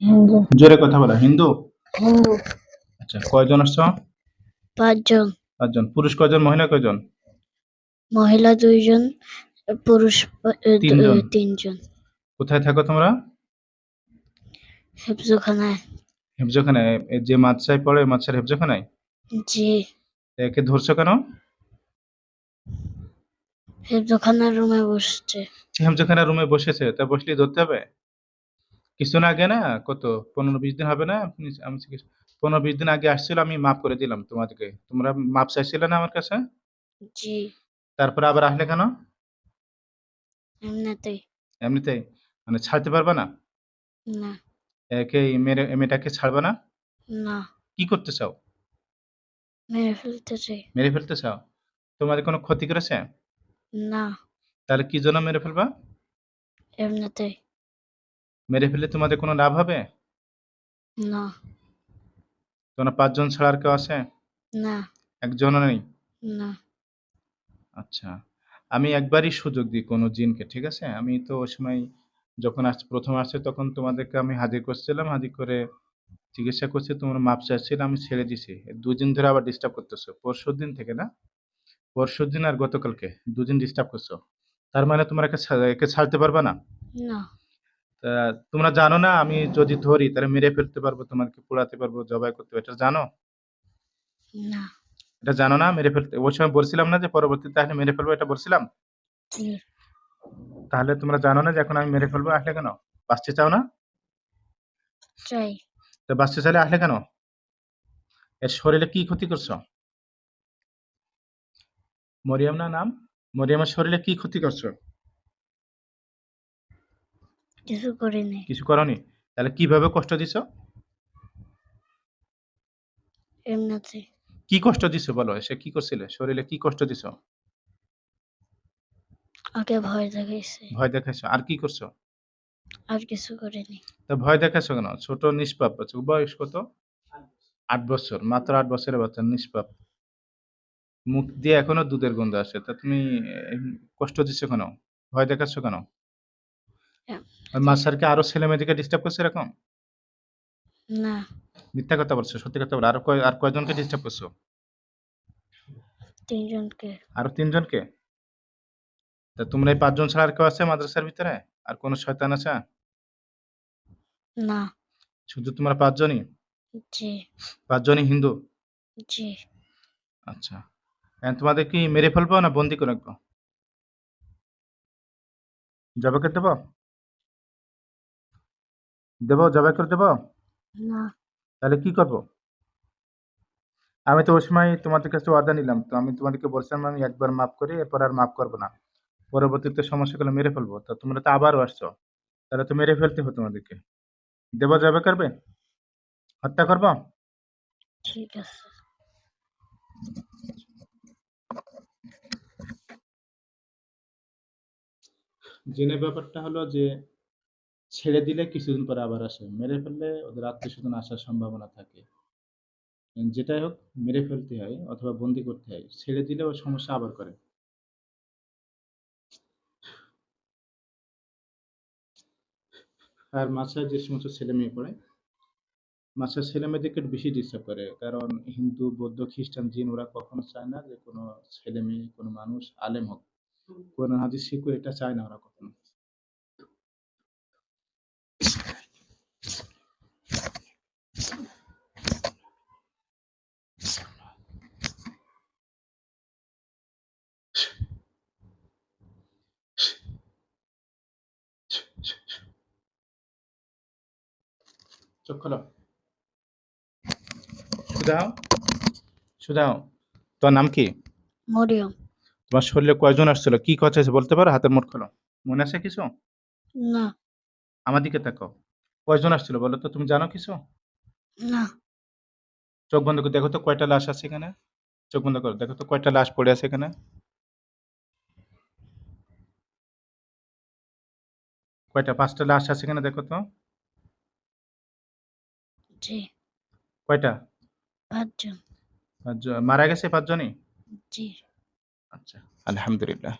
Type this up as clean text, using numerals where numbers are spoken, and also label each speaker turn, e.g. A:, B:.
A: হিন্দু।
B: জোরে কথা বলো। হিন্দু?
A: হিন্দু।
B: আচ্ছা, কয়জন আসছো?
A: 5 জন।
B: 5 জন। পুরুষ কয়জন, মহিলা কয়জন?
A: মহিলা 2 জন, পুরুষ
B: 3 জন।
A: 3 জন।
B: কোথায় থাকো তোমরা?
A: হেফজোখানায়।
B: হেফজোখানায়? যে মাদ্রাসায় পড়ে, মাদ্রাসার হেফজোখানায়?
A: জি।
B: একে ধরছো কেন?
A: হেফজোখানার রুমে বসছে।
B: হেফজোখানার রুমে বসেছে, তা বসলেই ধরতে হবে? কিছুদিন আগে না, কত 15-20 দিন হবে না, আমি 15-20 দিন আগে আসছিল, আমি মাফ করে দিলাম তোমাদেরকে। তোমরা মাপ চাইছিলে না আমার কাছে?
A: জি।
B: তারপরে আবার আসলে কেন?
A: এমনিতেই।
B: এমনিতেই? মানে ছাড়তে পারবা না?
A: না।
B: একে মেয়েটাকে ছাড়বা না?
A: না।
B: কি করতে চাও?
A: মেরে ফেলতে চাই।
B: মেরে ফেলতে চাও? তোমাদের কোনো ক্ষতি করেছে?
A: না।
B: তাহলে কি জন্য মেরে ফেলবা?
A: এমনিতেই।
B: মেরে ফেললে তোমাদের কোনো লাভ হবে?
A: না।
B: তোমরা 5 জন ছাড়া আর কেউ আছে?
A: না।
B: একজনও নেই?
A: না।
B: আচ্ছা। আমি একবারই সুযোগ দিই কোনো জিনকে, ঠিক আছে? আমি তো ওই সময় যখন প্রথম আসছে তখন তোমাদেরকে আমি হাজির করছিলাম, হাজির করে চিকিৎসা করছি, তোমরা মাপ চাচ্ছিলে, আমি ছেড়ে দিছি। 2 দিন ধরে আবার ডিস্টার্ব করতেছো। পরশুদিন থেকে না? পরশুদিন আর গতকালকে 2 দিন ডিস্টার্ব করছো। তার মানে তোমরা একে ছাড়তে পারবা না?
A: না।
B: তা তোমরা জানো না আমি যদি ধরি তাহলে মেরে ফেলতে পারবো, তোমাদেরকে পোড়াতে পারবো, জবাই করতে পারবো, এটা জানো?
A: না।
B: এটা জানো না মেরে ফেলতে? ওই সময় বলছিলাম না যে পরবর্তীতে আসলে মেরে ফেলবো, এটা বলছিলাম?
A: জি।
B: তাহলে তোমরা জানো না যে এখন আমি মেরে ফেলবো, আসলে কেন? বাঁচতে চাও না?
A: চাই।
B: তো বাঁচতে চাইলে আসলে কেন? এর শরীরে কি ক্ষতি করছো? মরিয়ম না নাম? মরিয়মের শরীরে কি ক্ষতি করছো?
A: কিছু করিনি।
B: কিছু করনি? তাহলে কিভাবে কষ্ট দিছো?
A: এমনিতেই।
B: কি কষ্ট দিছো বলো? সে কি করছিলে? শরীরে কি কষ্ট দিছো?
A: আগে ভয় দেখাইছে।
B: ভয় দেখাইছো? আর কি করছো?
A: আর কিছু করিনি।
B: তা ভয় দেখাইছো কেন? ছোট নিষ্পাপ বাচ্চা। বয়স কত? 8 বছর। মাত্র 8 বছরের বাচ্চা, নিষ্পাপ। মুখ দিয়ে এখনো দুধের গন্ধ আসে। তা তুমি এম কষ্ট দিচ্ছ কেন? ভয় দেখাচ্ছ কেন? ওই
A: এমনিতেই।
B: মাস্টার কি আরো ছেলে-মেয়েদেরকে ডিস্টার্ব করছে এরকম?
A: না।
B: মিথ্যা কথা বলছো, সত্যি কথা বলো। আর কয়জনকে ডিস্টার্ব করছো?
A: 3 জনকে।
B: আরো 3 জনকে? তা তোমরা এই 5 জন ছাড়া আর কেউ আছে মাদ্রাসার ভিতরে? আর কোন শয়তান আছে?
A: না।
B: শুধু তোমরা 5 জনই?
A: জি।
B: 5 জনই হিন্দু?
A: জি।
B: আচ্ছা। এখন তোমাদের কি মেরে ফেলবো না বন্দী করে রাখবো? জবাই করে দেবো? দেবো, জবাই করে দেবো?
A: না।
B: তাহলে কি করবো? আমি তো ওই সময় তোমাদের কাছে ওয়াদা নিলাম। তো আমি তোমাদেরকে বলছিলাম আমি একবার মাফ করি, এরপর আর মাফ করব না। পরবর্তীতে সমস্যা করলে মেরে ফেলবো। তো তোমরা তো আবারও আসছো। তাহলে তো মেরে ফেলতে হতো তোমাদেরকে। দেবো, জবাই করবে? হত্যা করবো?
A: ঠিক আছে।
B: জিনের ব্যাপারটা হলো যে ছেড়ে দিলে কিছুদিন পরে আবার আসে। মেরে ফেললে ওদের আত্মীয়স্বজন আসার সম্ভাবনা থাকে। যেটাই হোক, মেরে ফেলতে হয় অথবা বন্দি করতে হয়। ছেড়ে দিলে ও সমস্যা আবার করে। আর মাসায় যে সমস্ত ছেলে মেয়ে পড়ে, মাসার ছেলে মেয়েদেরকে একটু বেশি ডিস্টার্ব করে। কারণ হিন্দু, বৌদ্ধ, খ্রিস্টান, জিন ওরা কখনো চায় না যে কোনো ছেলে মেয়ে, কোনো মানুষ আলেম হোক, কোরআন হাদিস শিখুক, এটা চায় না ওরা কখনো। চোখ খোলো। সুদাও, সুদাও। তোমার নাম কি?
A: মরিয়ম।
B: তোমার শরীরে কয়জন আসছিল? কি কথা আছে বলতে পারো? হাতের মুঠ খোলো। মনে আছে কিছু?
A: না।
B: আমার দিকে তাকাও। কয়জন আসছিল বলো তো? তুমি জানো কিছু?
A: না।
B: চোখ বন্ধ করে দেখো তো কয়টা লাশ আছে এখানে? চোখ বন্ধ করো। দেখো তো কয়টা লাশ পড়ে আছে এখানে? কয়টা? 5 টা লাশ আছে এখানে, দেখো তো।
A: জি।
B: কয়টা?
A: 5 জন।
B: 5 জন মারা গেছে, 5 জনই?
A: জি।
B: আচ্ছা, আলহামদুলিল্লাহ।